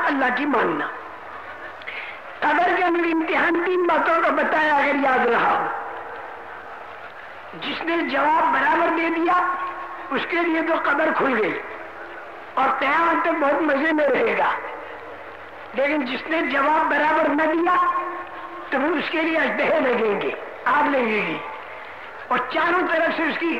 بات اللہ کی ماننا. قبر کے اندر امتحان 3 باتوں کا بتایا اگر یاد رہا ہو. جس نے جواب برابر دے دیا اس کے لیے تو قبر کھل گئی اور قیامت تک بہت مزے میں رہے گا. لیکن جس نے جواب برابر نہ دیا تو پھر اس کے لیے اژدہے لگیں گے، آگ لگے گی اور چاروں طرف سے اس کی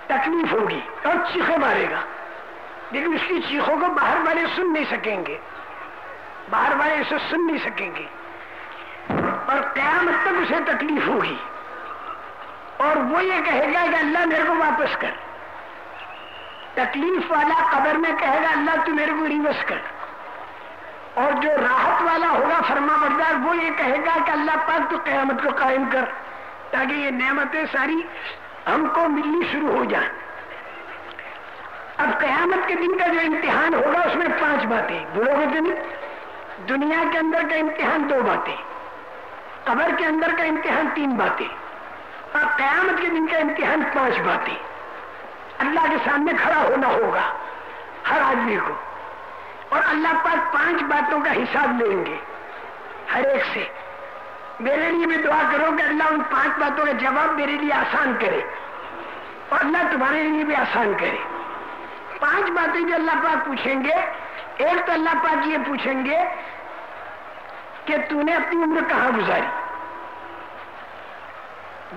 تکلیف ہوگی اور چیخیں مارے گا. لیکن اس کی چیخوں کو باہر والے سن نہیں سکیں گے، باہر والے اسے سن نہیں سکیں گے اور قیامت تک اسے تکلیف ہوگی. اور وہ یہ کہے گا کہ اللہ میرے کو واپس کر. تکلیف والا قبر میں کہے گا اللہ تو میرے کو ریورس کر. اور جو راحت والا ہوگا فرما بردار وہ یہ کہے گا کہ اللہ پاک تو قیامت کو قائم کر تاکہ یہ نعمتیں ساری ہم کو ملنی شروع ہو جائیں. اب قیامت کے دن کا جو امتحان ہوگا اس میں 5 باتیں بولو گے تو نہیں. دنیا کے اندر کا امتحان 2 باتیں، قبر کے اندر کا امتحان 3 باتیں اور قیامت کے دن کا امتحان 5 باتیں. اللہ کے سامنے کھڑا ہونا ہوگا ہر آدمی کو اور اللہ پاک 5 باتوں کا حساب لیں گے ہر ایک سے. میرے لیے بھی دعا کرو کہ اللہ ان 5 باتوں کا جواب میرے لیے آسان کرے اور اللہ تمہارے لیے بھی آسان کرے. 5 باتیں جو اللہ پاک پوچھیں گے، ایک تو اللہ پاک یہ پوچھیں گے کہ تو نے اپنی عمر کہاں گزاری.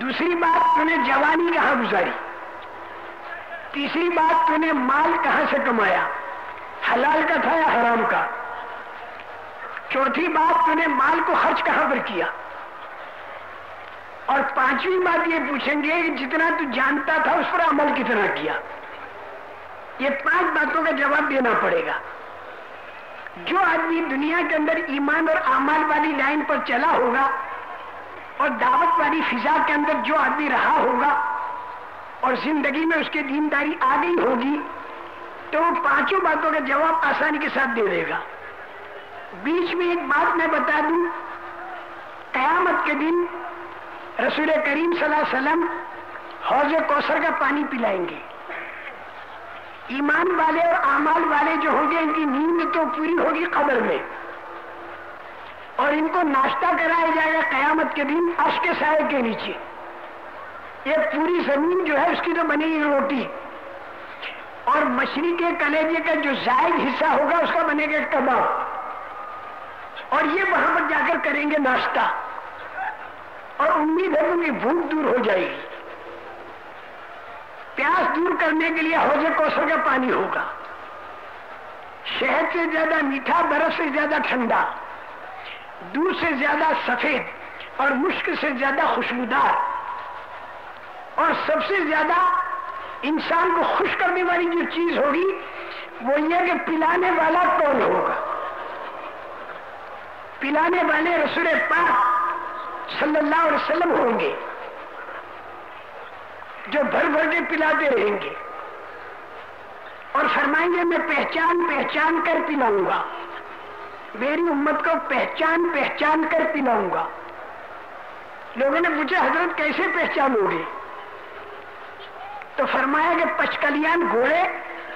دوسری بات تو نے جوانی کہاں گزاری. تیسری بات تو نے مال کہاں سے کمایا، حلال کا تھا یا حرام کا. چوتھی بات تو نے مال کو خرچ کہاں پر کیا. اور 5ویں بات یہ پوچھیں گے کہ جتنا تو جانتا تھا اس پر عمل کتنا کیا. یہ 5 باتوں کا جواب دینا پڑے گا. جو آدمی دنیا کے اندر ایمان اور اعمال والی لائن پر چلا ہوگا اور دعوت والی فضا کے اندر جو آدمی رہا ہوگا اور زندگی میں اس کی دینداری آ گئی ہوگی تو وہ 5 باتوں کا جواب آسانی کے ساتھ دے دے گا. بیچ میں ایک بات میں بتا دوں، قیامت کے دن رسول کریم صلی اللہ علیہ وسلم حوض کوثر کا پانی پلائیں گے. ایمان والے اور اعمال والے جو ہوں گے ان کی نیند تو پوری ہوگی قبر میں اور ان کو ناشتہ کرایا جائے گا قیامت کے دن عرش کے سائے کے نیچے. یہ پوری زمین جو ہے اس کی تو بنے گی روٹی اور مچھلی کے کلیجے کا جو زائد حصہ ہوگا اس کا بنے گا کباب اور یہ وہاں پر جا کر کریں گے ناشتہ اور امید ہے کہ بھوک دور ہو جائے گی. پیاس دور کرنے کے لیے حوض کوثر کا پانی ہوگا، شہد سے زیادہ میٹھا، برف سے زیادہ ٹھنڈا، دودھ سے زیادہ سفید اور مشک سے زیادہ خوشبودار اور سب سے زیادہ انسان کو خوش کرنے والی جو چیز ہوگی وہ یہ کہ پلانے والا کون ہوگا. پلانے والے رسول پاک صلی اللہ علیہ وسلم ہوں گے جو بھر بھر کے پلاتے رہیں گے اور فرمائیں گے میں پہچان پہچان کر پلاؤں گا، میری امت کو پہچان پہچان کر پلاؤں گا. لوگوں نے پوچھا حضرت کیسے پہچانو گے؟ تو فرمایا کہ پچکلیان گھوڑے،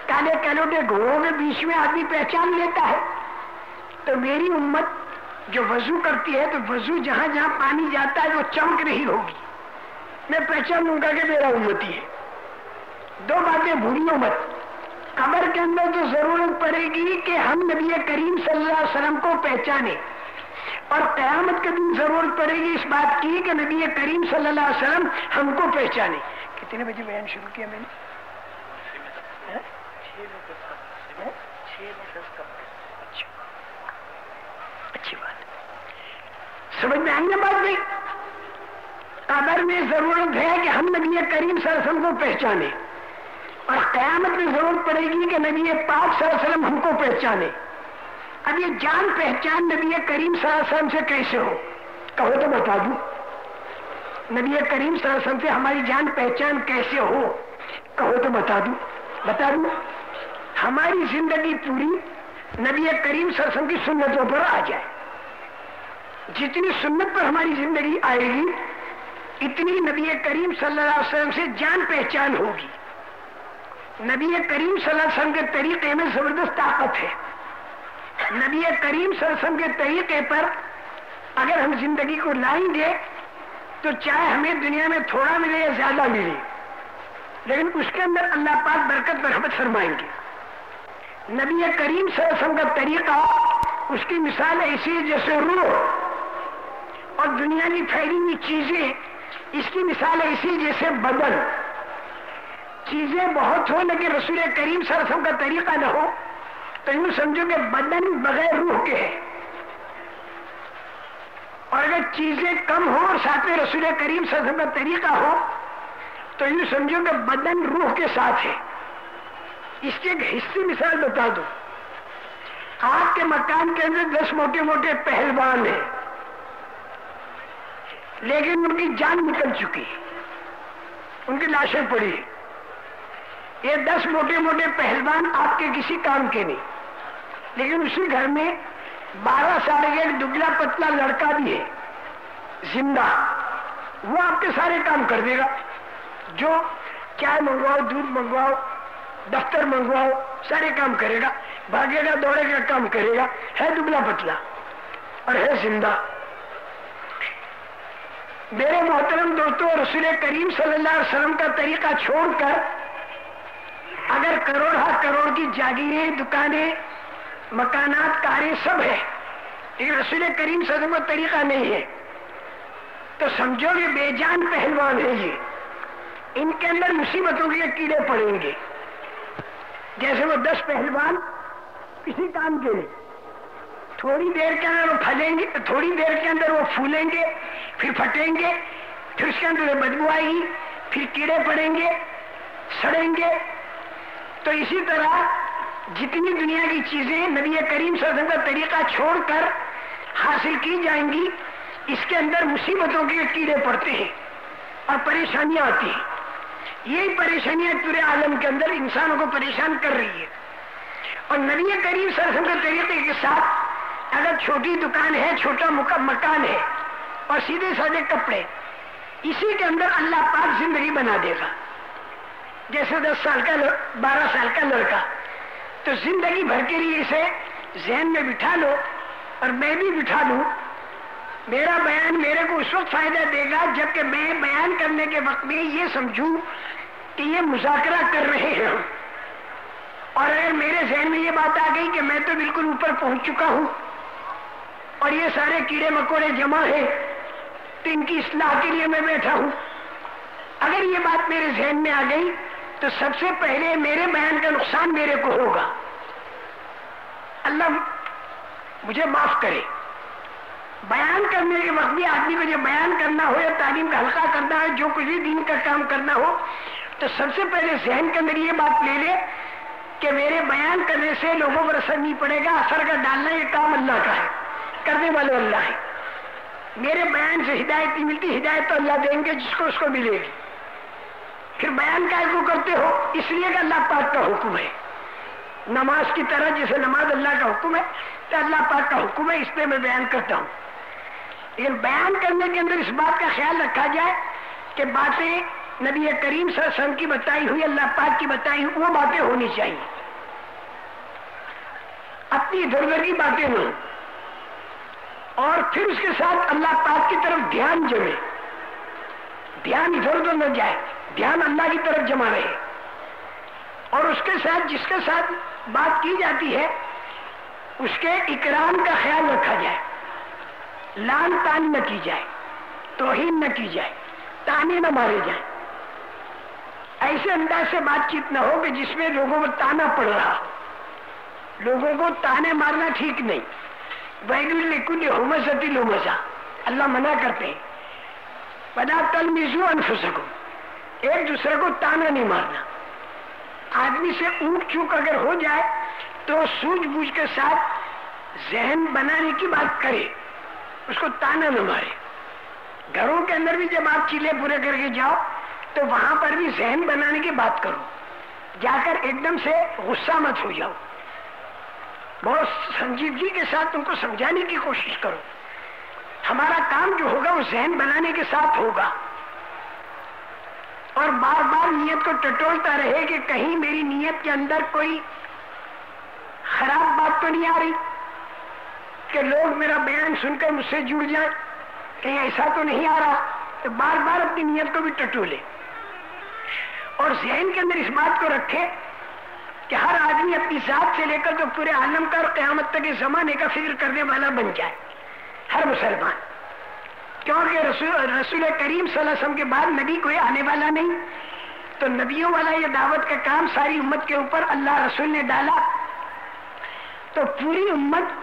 کالے کالوٹے گھوڑوں کے بیچ میں آدمی پہچان لیتا ہے. تو میری امت جو وضو کرتی ہے تو وضو جہاں جہاں پانی جاتا ہے وہ چمک رہی ہوگی، میں پہچانوں گا کہ میرا امتی ہے. 2 باتیں بھولیو مت. قبر کے اندر تو ضرورت پڑے گی کہ ہم نبی کریم صلی اللہ علیہ وسلم کو پہچانے اور قیامت کے دن ضرورت پڑے گی اس بات کی کہ نبی کریم صلی اللہ علیہ وسلم ہم کو پہچانے. کتنے بجے بیان شروع کیا میں نے؟ 6 اچھی بات، سمجھ میں آئی نا بات نہیں؟ قبر میں ضرورت ہے کہ ہم نبی کریم صلی اللہ علیہ وسلم کو پہچانے اور قیامت میں ضرورت پڑے گی کہ نبی پاک صلی اللہ علیہ وسلم ہم کو پہچانے. اب یہ جان پہچان نبی کریم صلی اللہ علیہ وسلم سے کیسے ہو؟ کہو تو بتا دوں. نبی کریم صلی اللہ علیہ وسلم سے ہماری جان پہچان کیسے ہو؟ کہو تو بتا دوں. ہماری زندگی پوری نبی کریم صلی اللہ علیہ وسلم کی سنتوں پر آ جائے. جتنی سنت پر ہماری زندگی آئے گی اتنی نبی کریم صلی اللہ علیہ وسلم سے جان پہچان ہوگی. نبی کریم صلی اللہ علیہ وسلم کے طریقے میں زبردست طاقت ہے. نبی کریم صلی اللہ علیہ وسلم کے طریقے پر اگر ہم زندگی کو لائیں گے تو چاہے ہمیں دنیا میں تھوڑا ملے یا زیادہ ملے، لیکن اس کے اندر اللہ پاک برکت برحمت فرمائیں گے۔ نبی کریم صلی اللہ علیہ وسلم کا طریقہ، اس کی مثال ایسی ہے جیسے روح، اور دنیا کی پھیلی ہوئی چیزیں اس کی مثال ایسی جیسے بدن۔ چیزیں بہت ہو لیکن رسول کریم صلی اللہ علیہ وسلم کا طریقہ نہ ہو تو یوں سمجھو کہ بدن بغیر روح کے ہے، اور اگر چیزیں کم ہو اور ساتھ میں رسول کریم صلی اللہ علیہ وسلم کا طریقہ ہو تو یوں سمجھو کہ بدن روح کے ساتھ ہے۔ اس کی ایک حصی مثال بتا دو، آپ کے مکان کے اندر 10 موٹے موٹے پہلوان ہیں لیکن ان کی جان نکل چکی، ان کی لاشیں پڑی ہیں۔ یہ 10 موٹے موٹے پہلوان آپ کے کسی کام کے نہیں، لیکن اسی گھر میں 12 سال کا ایک دبلا پتلا لڑکا بھی ہے زندہ، وہ آپ کے سارے کام کر دے گا، جو چائے منگواؤ، دودھ منگواؤ، دفتر منگواؤ، سارے کام کرے گا، بھاگے گا دوڑے گا، کام کرے گا، ہے دبلا پتلا اور ہے زندہ۔ میرے محترم دوستوں، رسول کریم صلی اللہ علیہ وسلم کا طریقہ چھوڑ کر اگر کروڑ ہا کروڑ کی جاگیریں، دکانیں، مکانات، کاریں سب ہے لیکن رسول کریم صلی اللہ علیہ وسلم کا طریقہ نہیں ہے تو سمجھو کہ بے جان پہلوان ہے یہ، ان کے اندر مصیبتوں کے کیڑے پڑیں گے۔ جیسے وہ 10 پہلوان کسی کام کے لیے، تھوڑی دیر کے اندر وہ پھلیں گے، تھوڑی دیر کے اندر وہ پھولیں گے، پھر پھٹیں گے، پھر اس کے اندر بدبو آئے گی، پھر کیڑے پڑیں گے، سڑیں گے۔ تو اسی طرح جتنی دنیا کی چیزیں نبی کریم صلی اللہ علیہ وسلم کا طریقہ چھوڑ کر حاصل کی جائیں گی، اس کے اندر مصیبتوں کے کیڑے پڑتے ہیں اور پریشانیاں آتی ہیں۔ یہی پریشانیاں پورے عالم کے اندر انسانوں کو پریشان کر رہی ہے، اور نبی کریم صلی اللہ علیہ وسلم کے طریقے کے ساتھ اگر چھوٹی دکان ہے، چھوٹا مکان ہے اور سیدھے سادے کپڑے، اسی کے اندر اللہ پاک زندگی بنا دے گا۔ جیسے 10 سال کا 12 سال کا لڑکا، تو زندگی بھر کے لیے اسے ذہن میں بٹھا لو اور میں بھی بٹھا لوں، میرا بیان میرے کو اس وقت فائدہ دے گا جبکہ میں بیان کرنے کے وقت میں یہ سمجھوں کہ یہ مذاکرہ کر رہے ہیں ہم، اور اگر میرے ذہن میں یہ بات آ گئی کہ میں تو بالکل اوپر پہنچ چکا ہوں اور یہ سارے کیڑے مکوڑے جمع ہیں تو ان کی اصلاح کے لیے میں بیٹھا ہوں، اگر یہ بات میرے ذہن میں آ گئی تو سب سے پہلے میرے بیان کا نقصان میرے کو ہوگا۔ اللہ مجھے معاف کرے۔ بیان کرنے کے وقت بھی آدمی کو جب بیان کرنا ہو یا تعلیم کا حلقہ کرنا ہو، جو کچھ بھی دین کا کام کرنا ہو، تو سب سے پہلے ذہن کے اندر یہ بات لے لے کہ میرے بیان کرنے سے لوگوں پر اثر نہیں پڑے گا، اثر کا ڈالنا یہ کام اللہ کا ہے، کرنے والے اللہ ہے۔ میرے بیان سے ہدایت نہیں ملتی، ہدایت تو اللہ دیں گے جس کو اس کو ملے گی۔ پھر بیان کا کو کرتے ہو اس لیے کہ اللہ پاک کا حکم ہے، نماز کی طرح جیسے نماز اللہ کا حکم ہے تو اللہ پاک کا حکم ہے، اس پہ میں بیان کرتا ہوں۔ لیکن بیان کرنے کے اندر اس بات کا خیال رکھا جائے کہ باتیں نبی کریم صلی اللہ علیہ وسلم کی بتائی ہوئی، اللہ پاک کی بتائی ہوئی وہ باتیں ہونی چاہیے، اپنی ادھر ادھر کی باتیں نہیں، اور پھر اس کے ساتھ اللہ پاک کی طرف دھیان جمے، دھیان ادھر ادھر نہ جائے، دھیان اللہ کی طرف جمع رہے، اور اس کے ساتھ جس کے ساتھ بات کی جاتی ہے اس کے اکرام کا خیال رکھا جائے، لان تان نہ کی جائے، توہین نہ کی جائے، تانے نہ مارے جائیں، ایسے انداز سے بات چیت نہ ہو کہ جس میں لوگوں کو تانا پڑ رہا ہو۔ لوگوں کو تانے مارنا ٹھیک نہیں، وَيْلٌ لِكُلِّ ہُمَزَةٍ لُمَزَةٍ، اللہ منع کرتے ہیں، وَلَا تَلْمِزُوا أَنفُسَكُمْ، ایک دوسرے کو تانا نہیں مارنا۔ آدمی سے اونٹ چوک اگر ہو جائے تو سوجھ بوجھ کے ساتھ ذہن بنانے کی بات کرے، اس کو تانا نہ مارے۔ گھروں کے اندر بھی جب آپ چیلے پورے کر کے جاؤ تو وہاں پر بھی ذہن بنانے کی بات کرو، جا کر ایک دم سے غصہ مت ہو جاؤ، بہت سنجیدگی کے ساتھ ان کو سمجھانے کی کوشش کرو۔ ہمارا کام جو ہوگا وہ ذہن بنانے کے ساتھ ہوگا، اور بار بار نیت کو ٹٹولتا رہے کہ کہیں میری نیت کے اندر کوئی خراب بات تو نہیں آ رہی، کہ لوگ میرا بیان سن کر مجھ سے جڑ جائیں، کہیں ایسا تو نہیں آ رہا، تو بار بار اپنی نیت کو بھی ٹٹولے اور ذہن کے اندر اس بات کو رکھے کہ ہر آدمی اپنی ذات سے لے کر تو پورے عالم کا اور قیامت تک اس زمانے کا فکر کرنے والا بن جائے ہر مسلمان، کیونکہ رسول کریم صلی اللہ علیہ وسلم کے بعد نبی کوئی آنے والا نہیں، تو نبیوں والا یہ دعوت کا کام ساری امت کے اوپر اللہ رسول نے ڈالا، تو پوری امت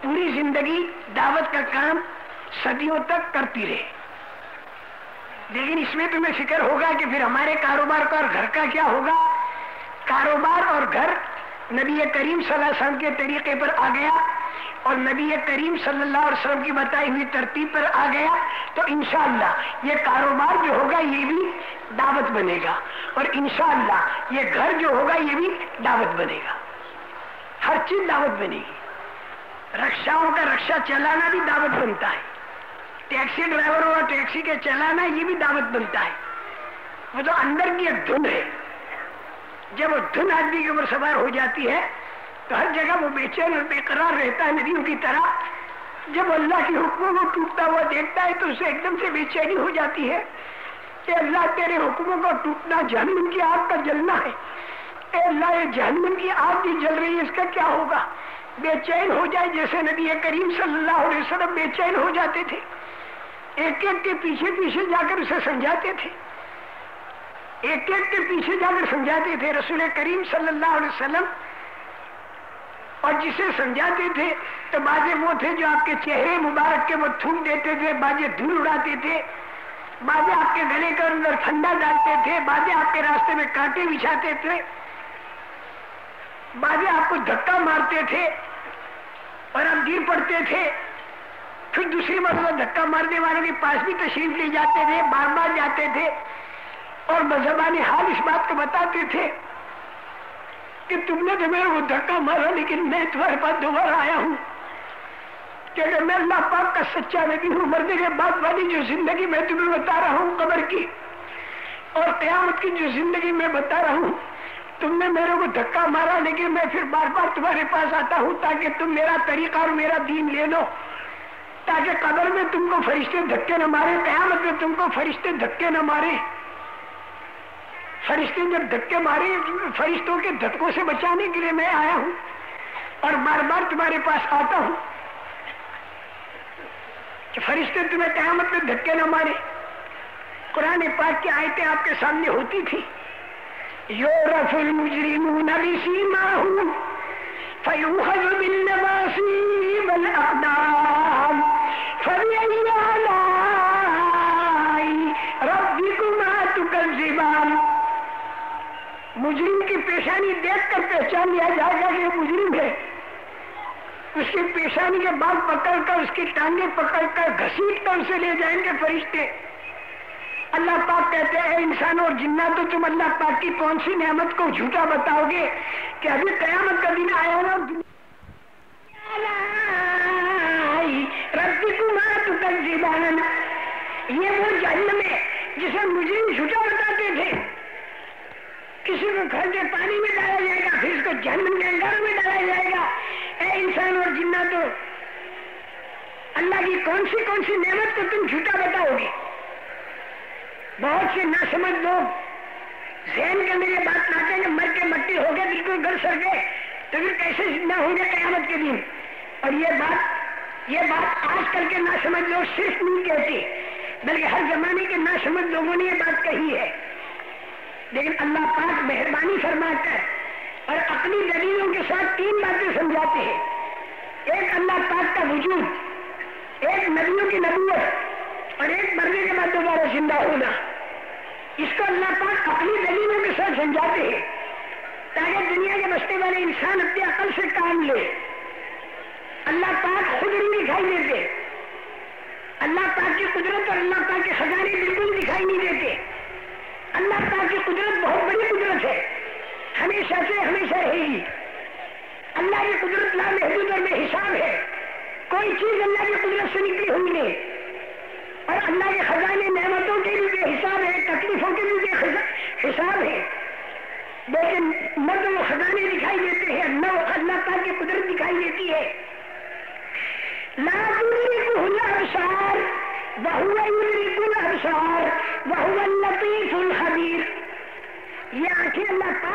پوری زندگی دعوت کا کام صدیوں تک کرتی رہے۔ لیکن اس میں تمہیں فکر ہوگا کہ پھر ہمارے کاروبار کا اور گھر کا کیا ہوگا؟ کاروبار اور گھر نبی کریم صلی اللہ علیہ وسلم کے طریقے پر آ گیا اور نبی کریم صلی اللہ علیہ وسلم کی بتائی ہوئی ترتیب پر آ گیا، تو انشاءاللہ یہ کاروبار جو ہوگا یہ بھی دعوت بنے گا، اور انشاءاللہ یہ گھر جو ہوگا یہ بھی دعوت بنے گا، ہر چیز دعوت بنے گی۔ رکشاؤں کا رکشا چلانا بھی دعوت بنتا ہے، ٹیکسی ڈرائیوروں کا ٹیکسی کے چلانا یہ بھی دعوت بنتا ہے۔ وہ تو اندر کی ایک دھن ہے، جب وہ دھن آدمی کے اوپر سوار ہو جاتی ہے تو ہر جگہ وہ بے چین اور بے قرار رہتا ہے ندیوں کی طرح۔ جب اللہ کے حکموں کو ٹوٹتا ہوا دیکھتا ہے تو اسے ایک دم سے بے چینی ہو جاتی ہے کہ اللہ تیرے حکموں کا ٹوٹنا جہنم کی آگ کا جلنا ہے، اے اللہ یہ جہنم کی آگ بھی جل رہی ہے، اس کا کیا ہوگا؟ بے چین ہو جائے، جیسے نبی کریم صلی اللہ علیہ وسلم بے چین ہو جاتے تھے، ایک ایک کے پیچھے پیچھے جا کر اسے سمجھاتے تھے، ایک ایک کے پیچھے جا کر سمجھاتے تھے رسول کریم صلی اللہ علیہ وسلم۔ اور جسے سمجھاتے تھے تو بعضے وہ تھے جو آپ کے چہرے مبارک کے وہ تھوک دیتے تھے، بعضے دھول اڑاتے تھے، بعضے آپ کے گلے کے اندر ٹھنڈا ڈالتے تھے، بعضے آپ کے راستے میں کانٹے بچھاتے تھے، بعضے آپ کو دھکا مارتے تھے اور آپ گر پڑتے تھے، پھر دوسری مرتبہ دھکا مارنے والوں کے پاس بھی تشریف لے جاتے تھے، بار بار جاتے تھے اور بزبان حال اس بات کو بتاتے تھے کہ تم نے تو میرے کو دھکا مارا لیکن میں تمہارے پاس دوبارہ آیا ہوں، کیونکہ میں اللہ پاک کا سچا نبی ہوں۔ مرنے کے بعد والی جو زندگی میں تمہیں بتا رہا ہوں قبر کی اور قیامت کی جو زندگی میں بتا رہا ہوں، تم نے میرے کو دھکا مارا لیکن میں پھر بار بار تمہارے پاس آتا ہوں تاکہ تم میرا طریقہ اور میرا دین لے لو، تاکہ قبر میں تم کو فرشتے دھکے نہ مارے، قیامت میں تم کو فرشتے دھکے نہ مارے۔ فرشتے جب دھکے مارے، فرشتوں کے دھکوں سے بچانے کے لیے میں آیا ہوں اور بار بار تمہارے پاس آتا ہوں کہ فرشتے تمہیں قیامت میں دھکے نہ مارے۔ قرآن پاک کی آیتیں آپ کے سامنے ہوتی تھی، یعرف المجرمون بسیماہم فیؤخذ بالنواصی والاقدام فبأی آلاء ربکما تکذبان۔ مجرم کی پیشانی دیکھ کر پہچان لیا جائے گا کہ یہ مجرم ہے، اس کی پیشانی کے بال پکڑ کر اس کی ٹانگیں پکڑ کر گھسیٹ کر اسے لے جائیں گے فرشتے۔ اللہ پاک کہتے ہیں اے انسانوں اور جناتوں، تم اللہ پاک کی کون سی نعمت کو جھوٹا بتاؤ گے کہ ابھی قیامت کا دن آیا نا، ربکما تکذبان، یہ وہ جہنم ہے جسے مجرم جھوٹا بتاتے تھے۔ کسی کو گھر کے پانی میں ڈالا جائے گا، پھر اس کو جہنم کے انگاروں میں ڈالا جائے گا۔ اے انسان اور جناتوں، اللہ کی کون سی نعمت کو تم جھوٹا بتاؤ گے؟ بہت سے ناسمجھ لوگ ذہن کے اندر یہ بات لاتے ہیں کہ مر کے مٹی ہو گئے، بالکل گل سڑ گئے تو پھر کیسے زندہ ہوں گے قیامت کے دن؟ اور یہ بات آج کل کے ناسمجھ لوگ صرف نہیں کہتے، بلکہ ہر زمانے کے ناسمجھ لوگوں نے یہ بات کہی ہے۔ لیکن اللہ پاک مہربانی فرما کر اور اپنی دلیلوں کے ساتھ تین باتیں سمجھاتے ہیں، ایک اللہ پاک کا وجود، ایک نبیوں کی نبوت اور ایک مرنے کے بعد دوبارہ زندہ ہونا۔ اس کو اللہ پاک اپنی دلیلوں کے ساتھ سمجھاتے ہیں تاکہ دنیا کے بستے والے انسان اپنی عقل سے کام لے۔ اللہ پاک خود نہیں دکھائی دیتے، اللہ پاک کی قدرت اور اللہ پاک کے خزانے بالکل دکھائی نہیں دیتے۔ اللہ پاک کی قدرت بہت بڑی قدرت ہے، ہمیشہ سے ہمیشہ رہے گی۔ اللہ کی قدرت لامحدود اور بے حساب ہے، کوئی چیز اللہ کی قدرت سے نکلی ہوئی نہیں، اور اللہ کے خزانے نعمتوں کے بھی بے حساب ہے، تکلیفوں کے بھی بے حساب ہے، لیکن نہ تو وہ خزانے دکھائی دیتے ہیں، نہ اللہ پاک کی قدرت دکھائی دیتی ہے۔ لا تدركه الابصار وهو يدرك الابصار وهو اللطيف الخبیر. یہ آنکھیں اللہ